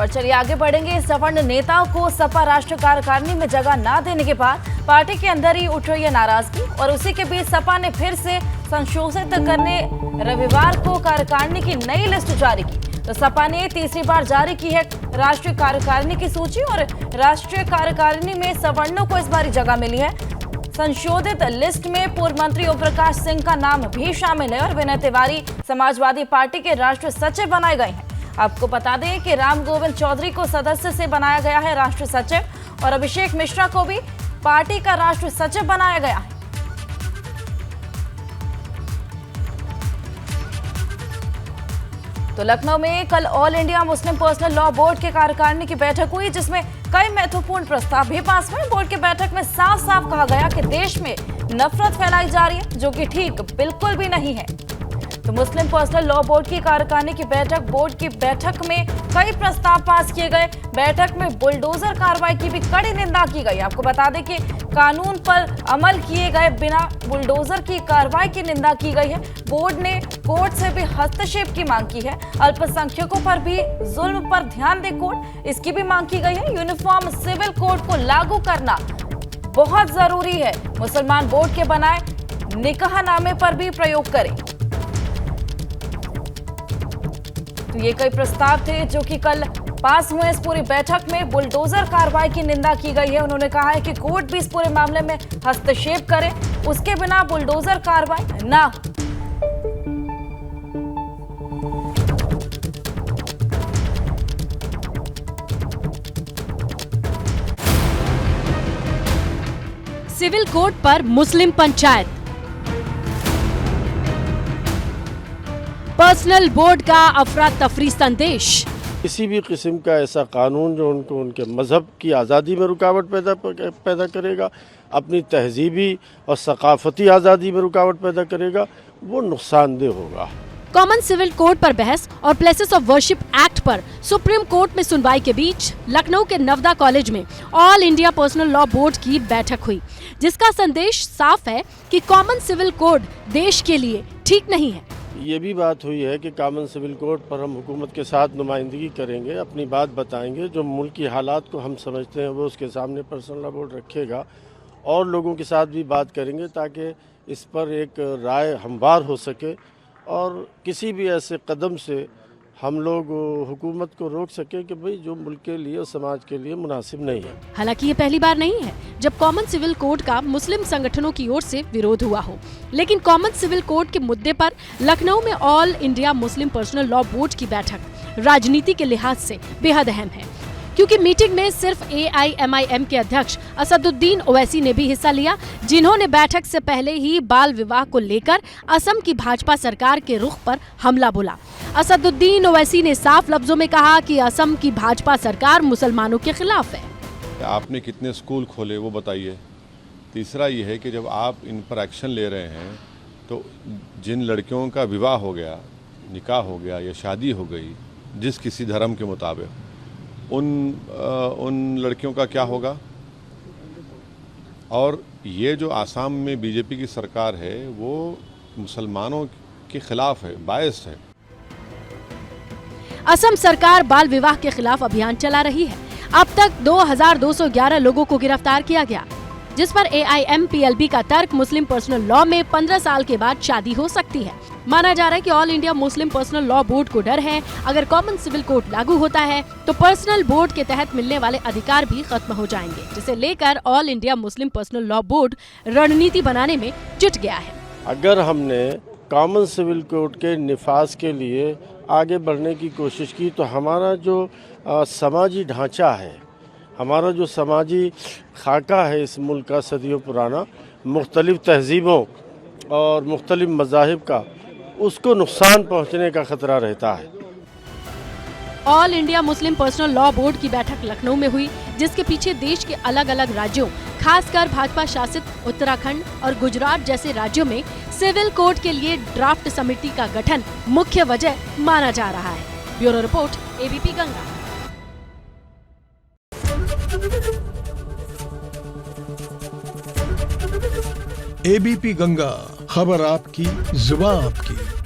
और चलिए आगे बढ़ेंगे। सवर्ण नेताओं को सपा राष्ट्रीय कार्यकारिणी में जगह न देने के बाद पार्टी के अंदर ही उठ रही है नाराजगी और उसी के बीच सपा ने फिर से संशोधित करने रविवार को कार्यकारिणी की नई लिस्ट जारी की। तो सपा ने तीसरी बार जारी की है राष्ट्रीय कार्यकारिणी की सूची और राष्ट्रीय कार्यकारिणी में सवर्णों को इस बार जगह मिली है। संशोधित लिस्ट में पूर्व मंत्री ओम प्रकाश सिंह का नाम भी शामिल है और विनय तिवारी समाजवादी पार्टी के राष्ट्रीय सचिव बनाए गए हैं। आपको बता दें कि राम गोविंद चौधरी को सदस्य से बनाया गया है राष्ट्रीय सचिव और अभिषेक मिश्रा को भी पार्टी का राष्ट्रीय सचिव बनाया गया है। तो लखनऊ में कल all India Muslim personal law board के कार्यकारिणी की बैठक हुई, जिसमें कई महत्वपूर्ण प्रस्ताव भी पास हुए। बोर्ड की बैठक में साफ साफ कहा गया कि देश में नफरत फैलाई जा रही है, जो कि ठीक बिल्कुल भी नहीं है। तो मुस्लिम पर्सनल लॉ बोर्ड की कार्यकारिणी की बोर्ड की बैठक में कई प्रस्ताव पास किए गए। बैठक में बुलडोजर कार्रवाई की भी कड़ी निंदा की गई। आपको बता दें कि कानून पर अमल किए गए बिना बुलडोजर की कार्रवाई की निंदा की गई है। बोर्ड ने कोर्ट से भी हस्तक्षेप की मांग की है। अल्पसंख्यकों पर भी जुल्म पर ध्यान दे कोर्ट, इसकी भी मांग की गई है। यूनिफॉर्म सिविल कोड को लागू करना बहुत जरूरी है। मुसलमान बोर्ड के बनाए निकाहनामे पर भी प्रयोग करें। तो ये कई प्रस्ताव थे जो कि कल पास हुए। इस पूरी बैठक में बुलडोजर कार्रवाई की निंदा की गई है। उन्होंने कहा है कि कोर्ट भी इस पूरे मामले में हस्तक्षेप करे, उसके बिना बुलडोजर कार्रवाई ना हो। सिविल कोड पर मुस्लिम पंचायत, पर्सनल बोर्ड का अफरा तफरी संदेश। किसी भी किस्म का ऐसा कानून जो उनको उनके मजहब की आज़ादी में रुकावट पैदा करेगा, अपनी तहजीबी और सकाफती आज़ादी में रुकावट पैदा करेगा, वो नुकसानदेह होगा। कॉमन सिविल कोड पर बहस और प्लेसेस ऑफ वर्शिप एक्ट पर सुप्रीम कोर्ट में सुनवाई के बीच लखनऊ के नवदा कॉलेज में all India personal law board की बैठक हुई, जिसका संदेश साफ है कि कॉमन सिविल कोड देश के लिए ठीक नहीं है। ये भी बात हुई है कि कॉमन सिविल कोड पर हम हुकूमत के साथ नुमाइंदगी करेंगे, अपनी बात बताएंगे, जो मुल्क की हालात को हम समझते हैं वो उसके सामने पर्सनल लॉ बोर्ड रखेगा और लोगों के साथ भी बात करेंगे ताकि इस पर एक राय हमवार हो सके और किसी भी ऐसे कदम से हम लोग हुकूमत को रोक सके कि भाई जो मुल्क के लिए और समाज के लिए मुनासिब नहीं है। हालांकि ये पहली बार नहीं है जब कॉमन सिविल कोड का मुस्लिम संगठनों की ओर से विरोध हुआ हो, लेकिन कॉमन सिविल कोड के मुद्दे पर लखनऊ में all India Muslim personal law board की बैठक राजनीति के लिहाज से बेहद अहम है, क्योंकि मीटिंग में सिर्फ AIMIM के अध्यक्ष असदुद्दीन ओवैसी ने भी हिस्सा लिया, जिन्होंने बैठक से पहले ही बाल विवाह को लेकर असम की भाजपा सरकार के रुख पर हमला बोला। असदुद्दीन ओवैसी ने साफ लफ्जों में कहा कि असम की भाजपा सरकार मुसलमानों के खिलाफ है। आपने कितने स्कूल खोले वो बताइए। तीसरा ये है कि जब आप इन पर एक्शन ले रहे हैं तो जिन लड़कियों का विवाह हो गया, निकाह हो गया या शादी हो गई जिस किसी धर्म के मुताबिक, उन लड़कियों का क्या होगा? और ये जो आसाम में बीजेपी की सरकार है वो मुसलमानों के खिलाफ है, बायस्ड है। असम सरकार बाल विवाह के खिलाफ अभियान चला रही है। अब तक 2211 लोगों को गिरफ्तार किया गया, जिस पर AIMPLB का तर्क मुस्लिम पर्सनल लॉ में 15 साल के बाद शादी हो सकती है। माना जा रहा है कि all India Muslim personal law board को डर है, अगर कॉमन सिविल कोड लागू होता है तो पर्सनल बोर्ड के तहत मिलने वाले अधिकार भी खत्म हो जाएंगे, जिसे लेकर all India Muslim personal law board रणनीति बनाने में जुट गया है। अगर हमने कॉमन सिविल कोड के निफाज के लिए आगे बढ़ने की कोशिश की तो हमारा जो समाजी ढांचा है, हमारा जो समाजी खाका है इस मुल्क का सदियों पुराना, मुख्तलिफ तहजीबों और मुख्तलिफ मज़ाहिब का, उसको नुकसान पहुँचने का खतरा रहता है। All India Muslim personal law board की बैठक लखनऊ में हुई, जिसके पीछे देश के अलग अलग राज्यों, खासकर भाजपा शासित उत्तराखंड और गुजरात जैसे राज्यों में सिविल कोड के लिए ड्राफ्ट समिति का गठन मुख्य वजह माना जा रहा है। Bureau report, ABP Ganga. ABP Ganga, खबर आपकी, जुबान आपकी।